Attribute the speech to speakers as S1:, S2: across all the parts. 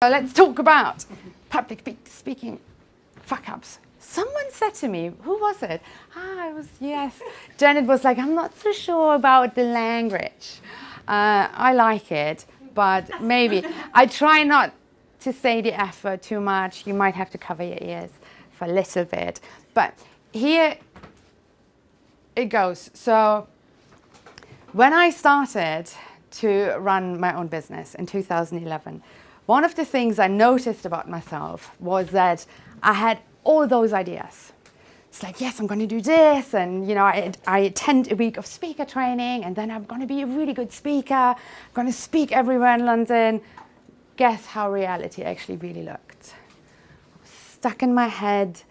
S1: So let's talk about public speaking fuck-ups. Someone said to me, who was it? Yes. Janet was like, I'm not so sure about the language. I like it, but maybe. I try not to say the F word too much. You might have to cover your ears for a little bit. But here it goes. So when I started to run my own business in 2011, one of the things I noticed about myself was that I had all those ideas. It's like, yes, I'm going to do this, and I attend a week of speaker training, and then I'm going to be a really good speaker. I'm going to speak everywhere in London. Guess how reality actually really looked? Stuck in my head,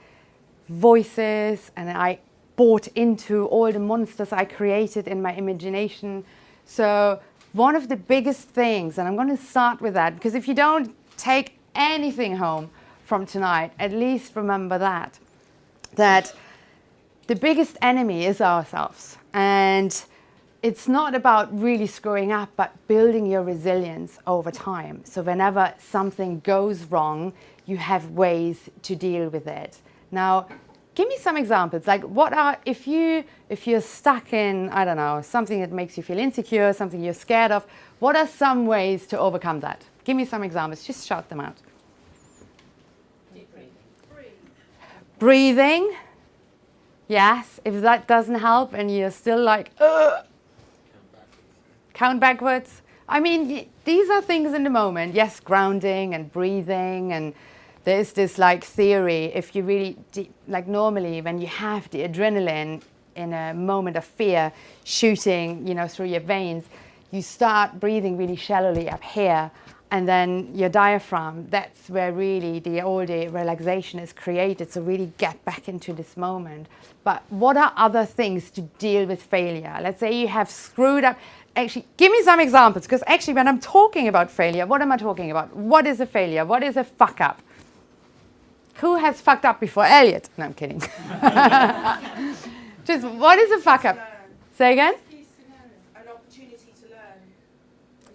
S1: voices, and I bought into all the monsters I created in my imagination. So one of the biggest things, and I'm going to start with that, because if you don't take anything home from tonight, at least remember that the biggest enemy is ourselves. And it's not about really screwing up, but building your resilience over time. So whenever something goes wrong, you have ways to deal with it. Now, give me some examples. Like, if you're stuck in, I don't know, something that makes you feel insecure, something you're scared of, what are some ways to overcome that? Give me some examples. Just shout them out.
S2: Deep breathing.
S1: Breathing. Yes. If that doesn't help and you're still like, count backwards. I mean, these are things in the moment. Yes, grounding and breathing, and there's this like theory, if you really, like normally when you have the adrenaline in a moment of fear shooting, through your veins, you start breathing really shallowly up here, and then your diaphragm, that's where really all the relaxation is created, so really get back into this moment. But what are other things to deal with failure? Let's say you have screwed up. Actually, give me some examples, because actually when I'm talking about failure, what am I talking about? What is a failure? What is a fuck up? Who has fucked up before? Elliot. No, I'm kidding. Just, what is a fuck up? Say again?
S2: An opportunity to learn.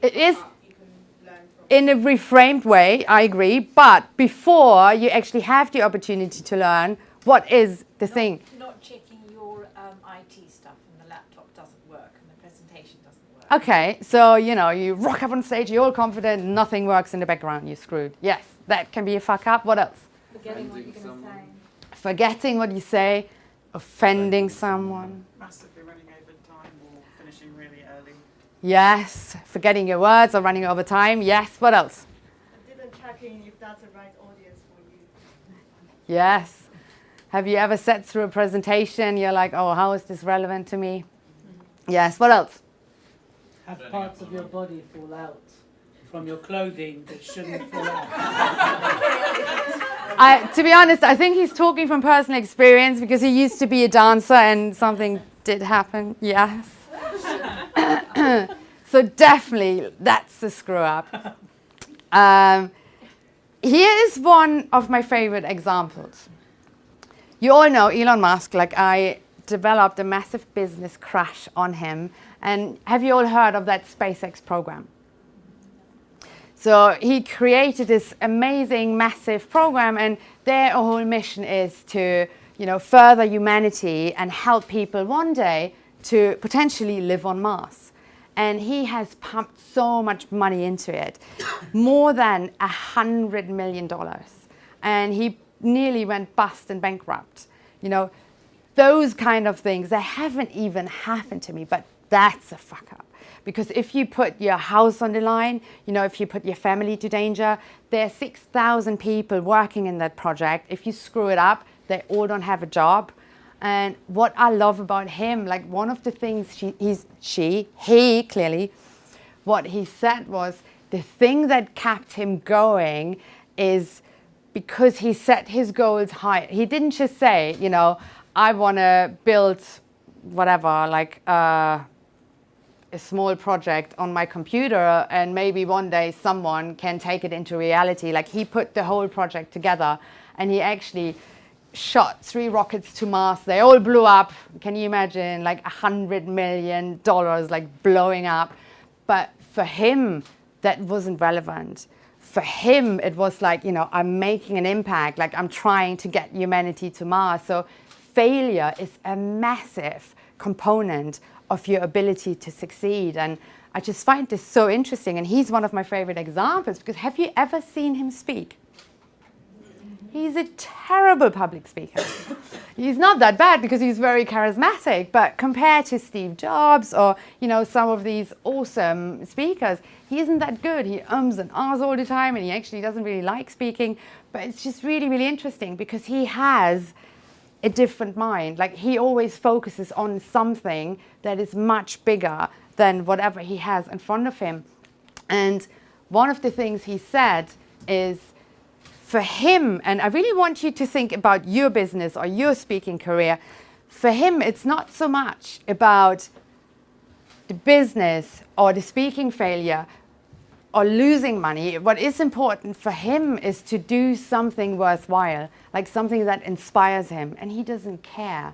S1: It is
S2: You can learn from.
S1: in a reframed way, I agree. But before you actually have the opportunity to learn, what is the thing?
S3: Not checking your IT stuff and the laptop doesn't work and the presentation doesn't work.
S1: Okay, so, you rock up on stage, you're all confident, nothing works in the background, you're screwed. Yes, that can be a fuck up. What else?
S3: Forgetting what you're going to say.
S1: Forgetting what you say, offending someone.
S4: Massively running over time or finishing really early.
S1: Yes, forgetting your words or running over time. Yes, what else?
S2: Didn't checking if that's the right audience for you.
S1: Yes. Have you ever sat through a presentation, you're like, oh, how is this relevant to me? Yes, what else?
S5: Have parts of your body fall out from your clothing that shouldn't fall out.
S1: To be honest, I think he's talking from personal experience, because he used to be a dancer and something did happen. Yes. So definitely, that's a screw up. Here is one of my favorite examples. You all know Elon Musk. Like, I developed a massive business crash on him. And have you all heard of that SpaceX program? So he created this amazing, massive program, and their whole mission is to, further humanity and help people one day to potentially live on Mars. And he has pumped so much money into it, more than $100 million. And he nearly went bust and bankrupt. Those kind of things, they haven't even happened to me, but that's a fuck up. Because if you put your house on the line, if you put your family to danger, there are 6,000 people working in that project. If you screw it up, they all don't have a job. And what I love about him, like one of the things he clearly, what he said was the thing that kept him going is because he set his goals high. He didn't just say, I want to build whatever, like a small project on my computer, and maybe one day someone can take it into reality. Like, he put the whole project together, and he actually shot 3 rockets to Mars. They all blew up. Can you imagine, like $100 million like blowing up? But for him, that wasn't relevant. for him, it was like, you know, I'm making an impact, like I'm trying to get humanity to Mars. So failure is a massive component of your ability to succeed. And I just find this so interesting. And he's one of my favorite examples, because have you ever seen him speak? He's a terrible public speaker. He's not that bad because he's very charismatic, but compared to Steve Jobs or, you know, some of these awesome speakers, he isn't that good. He ums and ahs all the time, and he actually doesn't really like speaking. But it's just really, really interesting because he has a different mind. Like, he always focuses on something that is much bigger than whatever he has in front of him. And one of the things he said is, for him, and I really want you to think about your business or your speaking career, for him it's not so much about the business or the speaking failure or losing money. What is important for him is to do something worthwhile, like something that inspires him, and he doesn't care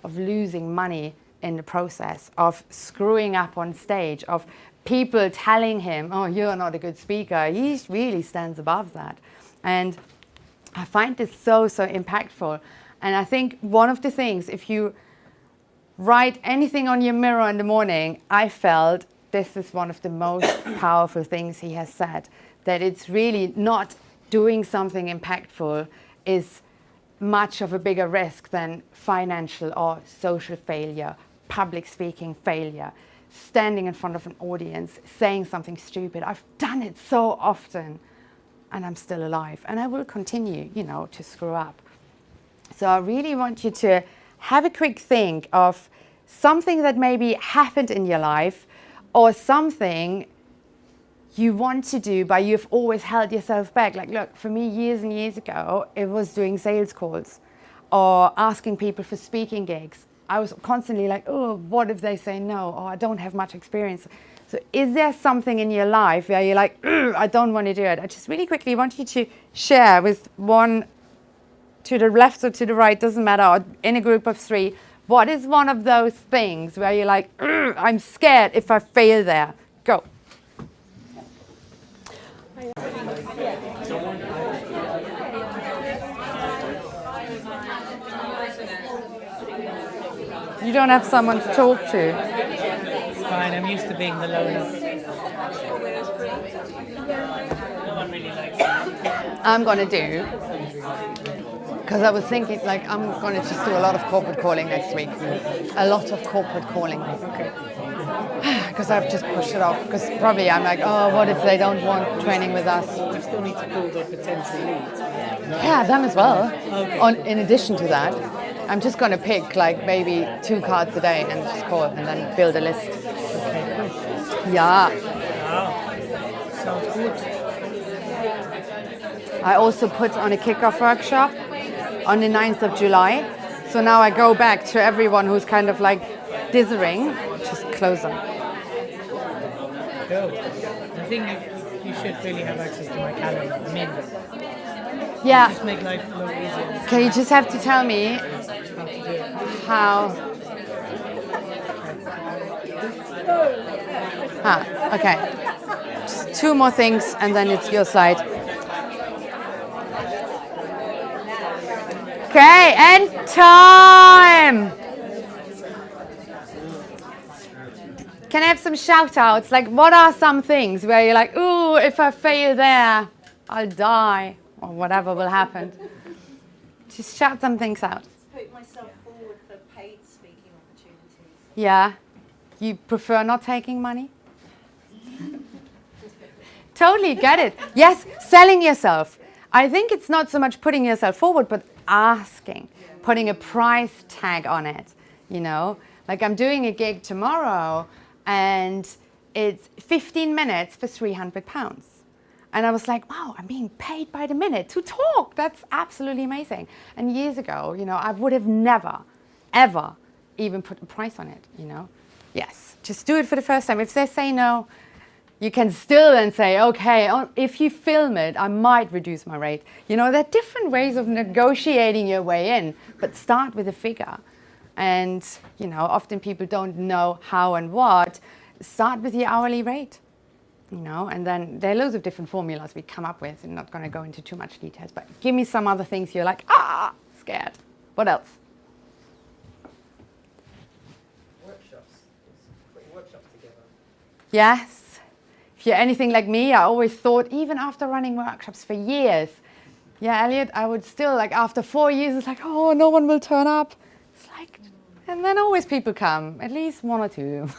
S1: of losing money in the process, of screwing up on stage, of people telling him, oh, you're not a good speaker. He really stands above that. And I find this so, so impactful. And I think one of the things, if you write anything on your mirror in the morning, I felt this is one of the most powerful things he has said, that it's really not doing something impactful is much of a bigger risk than financial or social failure, public speaking failure, standing in front of an audience, saying something stupid. I've done it so often. And I'm still alive, and I will continue, you know, to screw up. So I really want you to have a quick think of something that maybe happened in your life, or something you want to do, but you've always held yourself back. Like, look, for me, years and years ago, it was doing sales calls or asking people for speaking gigs. I was constantly like, oh, what if they say no? Or I don't have much experience. So is there something in your life where you're like, I don't want to do it? I just really quickly want you to share with one to the left or to the right, doesn't matter, or in a group of three. What is one of those things where you're like, I'm scared if I fail there? Go. You don't have someone to talk to.
S5: Fine, I'm used to being the lowest. No one really likes me.
S1: I'm going to do, because I was thinking, like, I'm going to just do a lot of corporate calling next week. A lot of corporate calling.
S5: Okay.
S1: Because I've just pushed it off. Because probably I'm like, oh, what if they don't want training with us?
S5: You still need to call the potential leads.
S1: Yeah, them as well.
S5: Okay.
S1: In addition to that, I'm just going to pick like maybe 2 cards a day and just call and then build a list.
S5: Okay, cool.
S1: Yeah.
S5: Wow. Sounds good.
S1: I also put on a kickoff workshop on the 9th of July. So now I go back to everyone who's kind of like dithering, just close them.
S5: Cool. I think you should really have access to my calendar. I mean,
S1: Yeah.
S5: just make life a little easier.
S1: Okay, you just have to tell me
S5: How to do it.
S1: how. Okay. Just 2 more things and then it's your slide. Okay, and time. Can I have some shout outs? Like, what are some things where you're like, ooh, if I fail there, I'll die, or whatever will happen? Just shout some things out.
S2: Put myself forward for paid speaking opportunities.
S1: Yeah. You prefer not taking money? Totally get it. Yes, selling yourself. I think it's not so much putting yourself forward, but asking, putting a price tag on it, you know? Like, I'm doing a gig tomorrow and it's 15 minutes for £300. And I was like, wow, I'm being paid by the minute to talk. That's absolutely amazing. And years ago, you know, I would have never, ever even put a price on it, you know? Yes, just do it for the first time. If they say no, you can still then say, okay, if you film it, I might reduce my rate. You know, there are different ways of negotiating your way in, but start with a figure. And, you know, often people don't know how and what. Start with your hourly rate. You know, and then there are loads of different formulas we come up with. I'm not going to go into too much details, but give me some other things you're like, scared. What else?
S6: Workshops. Putting workshops together.
S1: Yes. If you're anything like me, I always thought, even after running workshops for years, yeah, Elliot, I would still, like, after 4 years, it's like, oh, no one will turn up. It's like, and then always people come, at least one or two.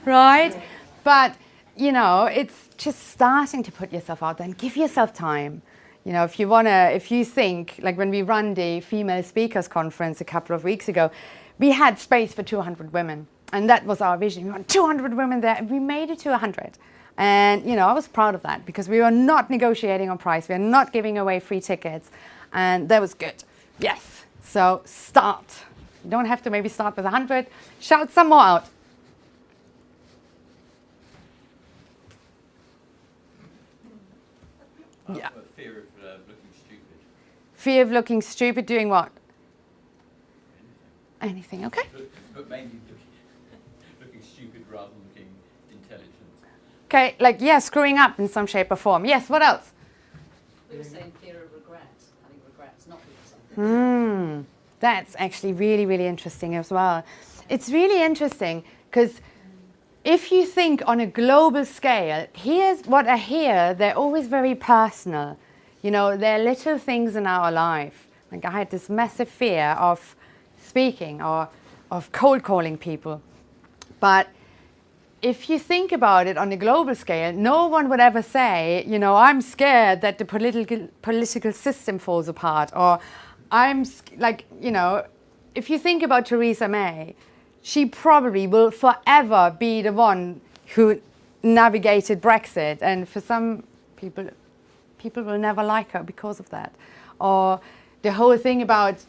S1: Right? But, you know, it's just starting to put yourself out there and give yourself time. You know, if you think, like when we run the Female Speakers Conference a couple of weeks ago, we had space for 200 women. And that was our vision. We want 200 women there. And we made it to 100. And, you know, I was proud of that because we were not negotiating on price. We were not giving away free tickets. And that was good. Yes. So start. You don't have to maybe start with 100. Shout some more out. Yeah.
S7: Fear of looking stupid.
S1: Fear of looking stupid, doing what? Anything, okay.
S7: But mainly looking stupid rather than looking intelligent.
S1: Okay, like, yeah, screwing up in some shape or form. Yes, what else?
S8: We were saying fear of regret, having regrets, not doing something.
S1: That's actually really, really interesting as well. It's really interesting because if you think on a global scale, here's what I hear, they're always very personal. You know, they're little things in our life. Like I had this massive fear of speaking or of cold calling people. But if you think about it on a global scale, no one would ever say, you know, I'm scared that the political system falls apart, or like, you know, if you think about Theresa May, she probably will forever be the one who navigated Brexit. And for some people will never like her because of that. Or the whole thing about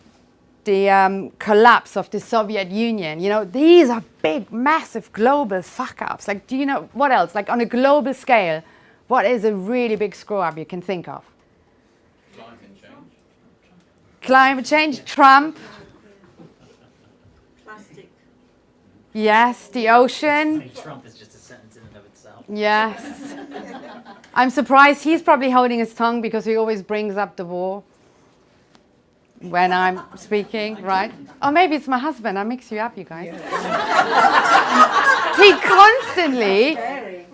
S1: the collapse of the Soviet Union. You know, these are big, massive global fuck-ups. Like, do you know what else? Like on a global scale, what is a really big screw-up you can think of?
S7: Climate change.
S1: Climate change, Trump.
S2: Plastic.
S1: Yes, the ocean.
S6: I mean, Trump is just a sentence in and of itself.
S1: Yes. I'm surprised he's probably holding his tongue because he always brings up the war when I'm speaking, right? Or maybe it's my husband. I mix you up, you guys. He constantly,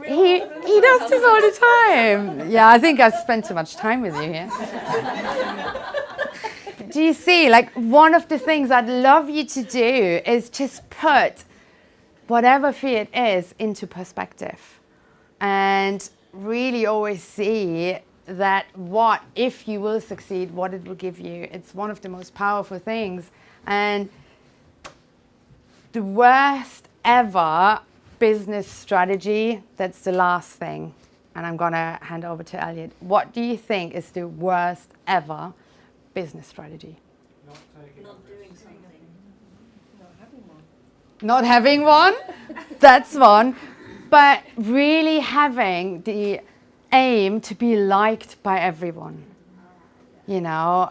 S1: he does this all the time. Yeah, I think I've spent too much time with you here. Do you see, like, one of the things I'd love you to do is just put whatever fear it is into perspective and really always see that what, if you will succeed, what it will give you. It's one of the most powerful things. And the worst ever business strategy, that's the last thing. And I'm going to hand over to Elliot. What do you think is the worst ever business strategy?
S2: Not doing something.
S1: Not having one, that's one. But really having the aim to be liked by everyone, you know.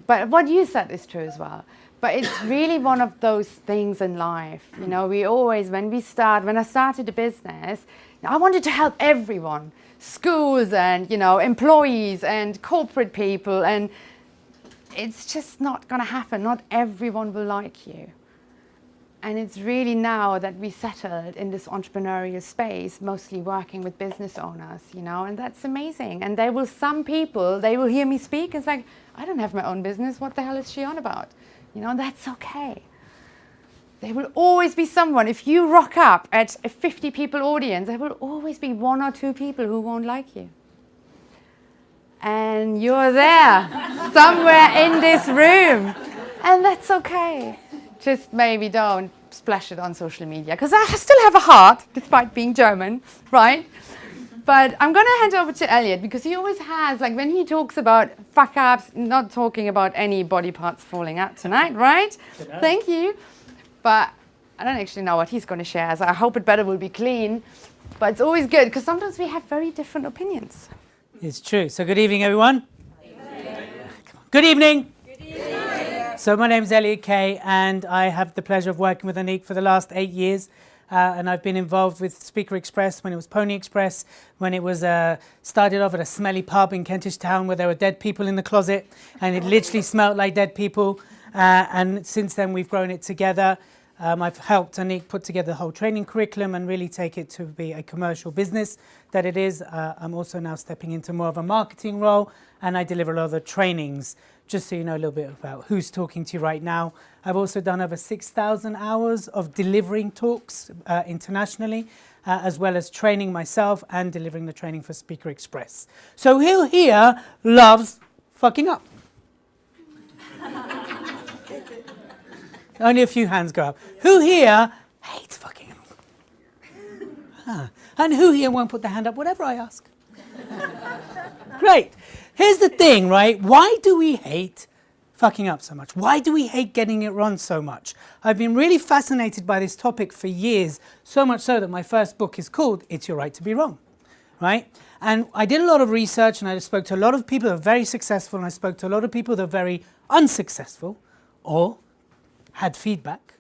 S1: But what you said is true as well. But it's really one of those things in life, you know. We always, when I started a business, I wanted to help everyone, schools and, you know, employees and corporate people, and it's just not going to happen. Not everyone will like you. And it's really now that we settled in this entrepreneurial space, mostly working with business owners, you know, and that's amazing. And some people, they will hear me speak. It's like, I don't have my own business. What the hell is she on about? You know, that's okay. There will always be someone. If you rock up at a 50 people audience, there will always be 1 or 2 people who won't like you. And you're there somewhere in this room. And that's okay. Just maybe don't splash it on social media, because I still have a heart, despite being German, right? But I'm going to hand over to Elliot, because he always has, like when he talks about fuck-ups, not talking about any body parts falling out tonight, right?
S5: Tonight.
S1: Thank you. But I don't actually know what he's going to share, so I hope it better will be clean. But it's always good, because sometimes we have very different opinions.
S5: It's true. So good evening, everyone. Good evening. So my name is Elliot Kay, and I have the pleasure of working with Annik for the last 8 years. and I've been involved with Speaker Express when it was Pony Express, when it was started off at a smelly pub in Kentish Town where there were dead people in the closet, and it literally smelled like dead people. And since then, we've grown it together. I've helped Annik put together the whole training curriculum and really take it to be a commercial business that it is. I'm also now stepping into more of a marketing role, and I deliver a lot of the trainings, just so you know a little bit about who's talking to you right now. I've also done over 6,000 hours of delivering talks internationally, as well as training myself and delivering the training for Speaker Express. So who here loves fucking up? Only a few hands go up. Who here hates fucking up? And who here won't put their hand up, whatever I ask? Great. Here's the thing, right? Why do we hate fucking up so much? Why do we hate getting it wrong so much? I've been really fascinated by this topic for years, so much so that my first book is called It's Your Right to Be Wrong, right? And I did a lot of research, and I spoke to a lot of people that are very successful, and I spoke to a lot of people that are very unsuccessful or had feedback.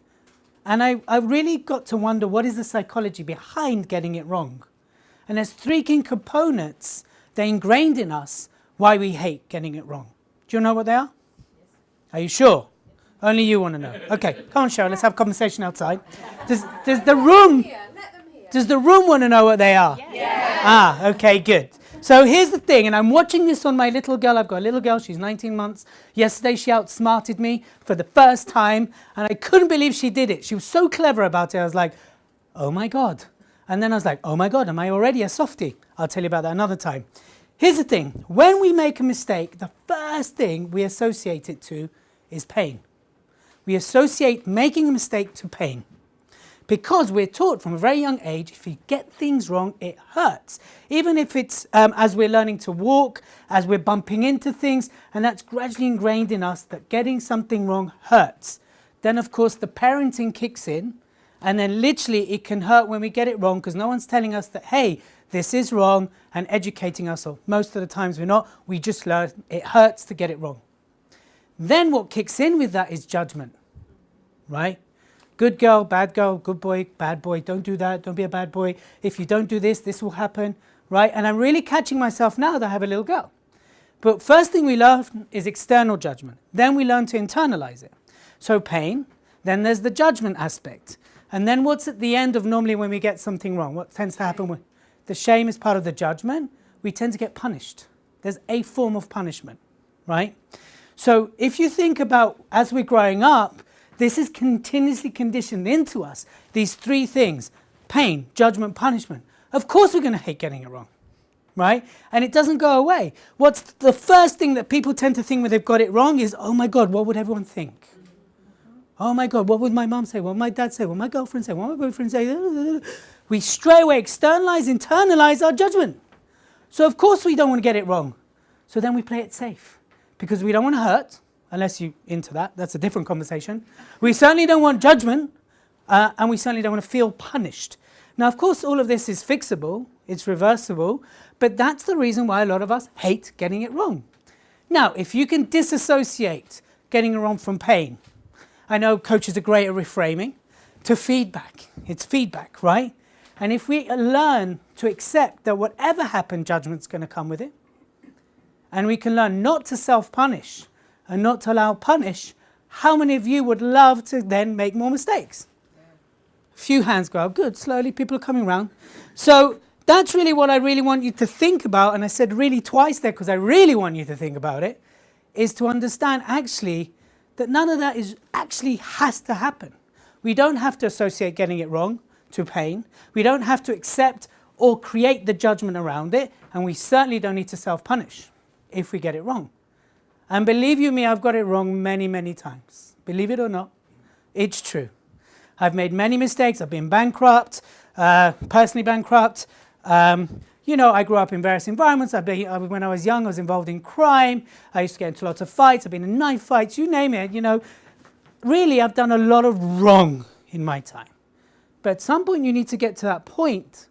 S5: And I really got to wonder, what is the psychology behind getting it wrong? And there's three key components that are ingrained in us why we hate getting it wrong. Do you know what they are? Yes. Are you sure? Only you want to know. Okay, come on, Cheryl, let's have a conversation outside. Does the room want to know what they are? Yeah. Ah, okay, good. So here's the thing, and I'm watching this on my little girl. I've got a little girl, she's 19 months. Yesterday she outsmarted me for the first time, and I couldn't believe she did it. She was so clever about it. I was like, oh my God. And then I was like, oh my God, am I already a softie? I'll tell you about that another time. Here's the thing, when we make a mistake, the first thing we associate it to is pain. We associate making a mistake to pain. Because we're taught from a very young age, if you get things wrong, it hurts. Even if it's as we're learning to walk, as we're bumping into things, and that's gradually ingrained in us that getting something wrong hurts. Then, of course, the parenting kicks in, and then literally it can hurt when we get it wrong because no one's telling us that, hey, this is wrong, and educating us, or most of the times we're not, we just learn it hurts to get it wrong. Then what kicks in with that is judgment, right? Good girl, good boy, bad boy, don't do that, don't be a bad boy. If you don't do this, this will happen, right? And I'm really catching myself now that I have a little girl. But first thing we learn is external judgment. Then we learn to internalize it. So pain, then there's the judgment aspect. And then what's at the end of normally when we get something wrong? What tends to happen when the shame is part of the judgment? We tend to get punished. There's a form of punishment, right? So if you think about as we're growing up, this is continuously conditioned into us, these three things, pain, judgment, punishment. Of course we're going to hate getting it wrong, right? And it doesn't go away. What's the first thing that people tend to think when they've got it wrong is, oh my God, what would everyone think? Oh my God, what would my mum say? What would my dad say? What would my girlfriend say? What would my boyfriend say? We straight away externalize, internalize our judgment. So of course we don't want to get it wrong. So then we play it safe because we don't want to hurt. Unless you're into that, that's a different conversation. We certainly don't want judgment, and we certainly don't want to feel punished. Now, of course, all of this is fixable, it's reversible, but that's the reason why a lot of us hate getting it wrong. Now, if you can disassociate getting it wrong from pain, I know coaches are great at reframing, to feedback. It's feedback, right? And if we learn to accept that whatever happened, judgment's going to come with it, and we can learn not to self-punish, and not to allow punish, how many of you would love to then make more mistakes? A few hands go up. Good, slowly, people are coming around. So that's really what I really want you to think about, and I said really twice there because I really want you to think about it, is to understand actually that none of that is actually has to happen. We don't have to associate getting it wrong to pain. We don't have to accept or create the judgment around it, and we certainly don't need to self-punish if we get it wrong. And believe you me, I've got it wrong many, many times. Believe it or not, it's true. I've made many mistakes. I've been bankrupt, personally bankrupt. You know, I grew up in various environments. When I was young, I was involved in crime. I used to get into lots of fights. I've been in knife fights, you name it. You know, really, I've done a lot of wrong in my time. But at some point, you need to get to that point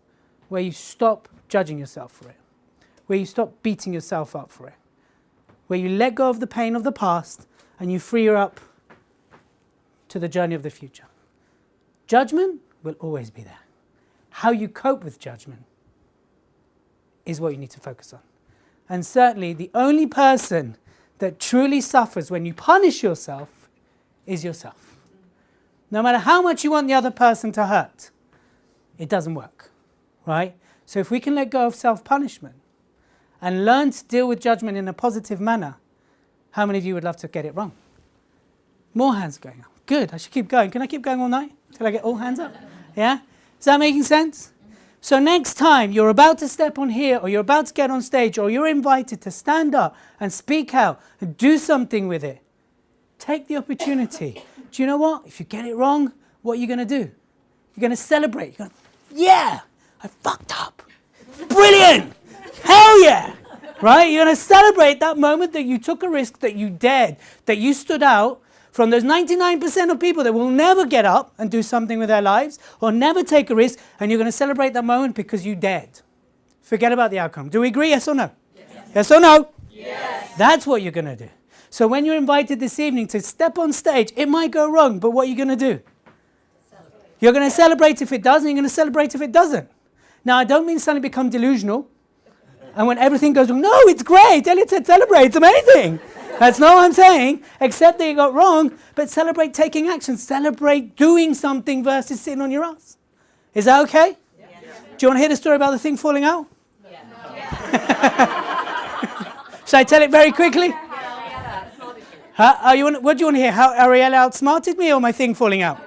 S5: where you stop judging yourself for it, where you stop beating yourself up for it, where you let go of the pain of the past and you free her up to the journey of the future. Judgment, will always be there. How you cope with judgment is what you need to focus on. And certainly the only person that truly suffers when you punish yourself is yourself. No matter how much you want the other person to hurt, it doesn't work, right? So if we can let go of self-punishment and learn to deal with judgment in a positive manner, how many of you would love to get it wrong? More hands going up. Good, I should keep going. Can I keep going all night till I get all hands up? Yeah? Is that making sense? So next time you're about to step on here, or you're about to get on stage, or you're invited to stand up and speak out and do something with it, take the opportunity. Do you know what? If you get it wrong, what are you going to do? You're going to celebrate. You're going to, yeah, I fucked up. Brilliant. Hell yeah. Right? You're going to celebrate that moment that you took a risk, that you dared, that you stood out from those 99% of people that will never get up and do something with their lives or never take a risk, and you're going to celebrate that moment because you dared. Forget about the outcome. Do we agree? Yes or no? Yes, yes or no? Yes. That's what you're going to do. So when you're invited this evening to step on stage, it might go wrong, but what are you going to do? Celebrate. You're going to celebrate if it does, and you're going to celebrate if it doesn't. Now, I don't mean suddenly become delusional. And when everything goes wrong, no, it's great. Elliot said celebrate. It's amazing. That's not what I'm saying, except that you got wrong, but celebrate taking action. Celebrate doing something versus sitting on your ass. Is that okay? Yeah. Do you want to hear the story about the thing falling out? Yeah. Should I tell it very quickly? What do you want to hear? How Ariella outsmarted me or my thing falling out?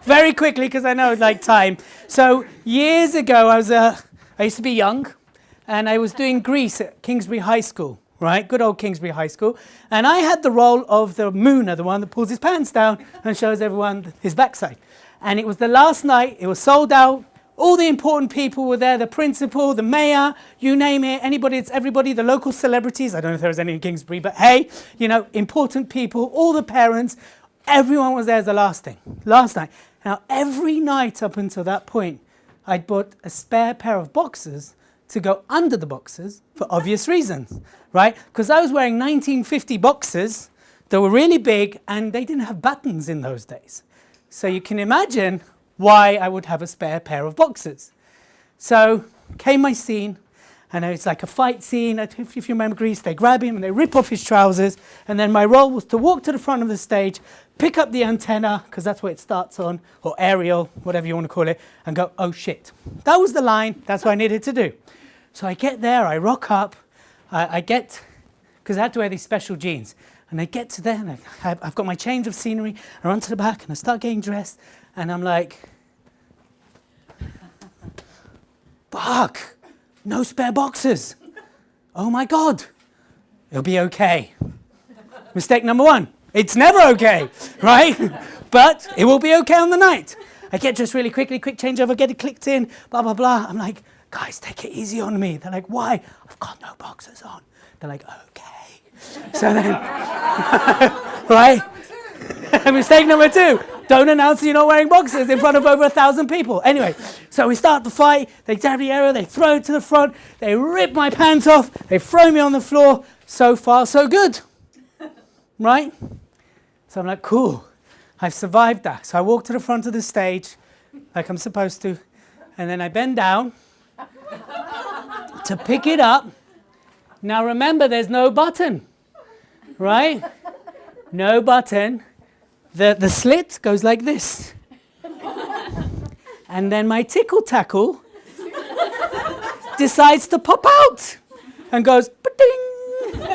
S5: Very quickly, because I know like time. So years ago, I used to be young. And I was doing Greece at Kingsbury High School, right? Good old Kingsbury High School. And I had the role of the mooner, the one that pulls his pants down and shows everyone his backside. And it was the last night. It was sold out. All the important people were there, the principal, the mayor, you name it, anybody, it's everybody, the local celebrities. I don't know if there was any in Kingsbury, but hey, you know, important people, all the parents, everyone was there as the last night. Now, every night up until that point, I'd bought a spare pair of boxers to go under the boxers for obvious reasons, right? Because I was wearing 1950 boxers that were really big and they didn't have buttons in those days. So you can imagine why I would have a spare pair of boxers. So came my scene, and it's like a fight scene. If you remember Greece, they grab him and they rip off his trousers, and then my role was to walk to the front of the stage, pick up the antenna, because that's what it starts on, or aerial, whatever you want to call it, and go, oh shit. That was the line, that's what I needed to do. So I get there, I rock up, because I had to wear these special jeans. And I get to there, and I've got my change of scenery, I run to the back, and I start getting dressed, and I'm like, fuck, no spare boxes. Oh my God, it'll be okay. Mistake number one, it's never okay, right? But it will be okay on the night. I get dressed really quickly, quick changeover, get it clicked in, blah, blah, blah. I'm like, guys, take it easy on me. They're like, why? I've got no boxers on. They're like, okay. So then, right? Mistake number two, don't announce you're not wearing boxers in front of over 1,000 people. Anyway, so we start the fight. They jab the arrow, they throw it to the front, they rip my pants off, they throw me on the floor. So far, so good. Right? So I'm like, cool. I've survived that. So I walk to the front of the stage like I'm supposed to, and then I bend down to pick it up. Now remember, there's no button, right? No button. The slit goes like this. And then my tickle tackle decides to pop out and goes ba-ding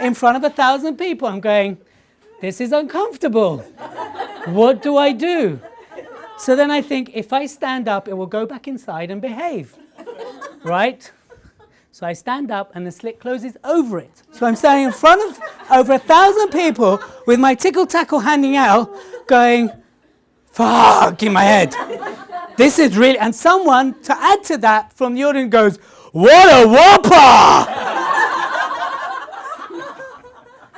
S5: in front of 1,000 people. I'm going, this is uncomfortable. What do I do? So then I think, if I stand up, it will go back inside and behave, right? So I stand up and the slit closes over it. So I'm standing in front of over 1,000 people with my tickle tackle handing out, going, fuck, in my head. This is really, and someone, to add to that, from the audience goes, what a whopper!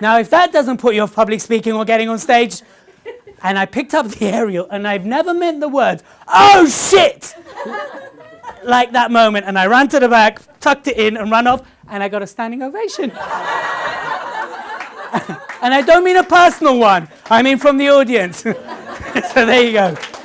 S5: Now, if that doesn't put you off public speaking or getting on stage, and I picked up the aerial, and I've never meant the words, oh shit! Like that moment, and I ran to the back, tucked it in, and ran off, and I got a standing ovation. And I don't mean a personal one, I mean from the audience. So there you go.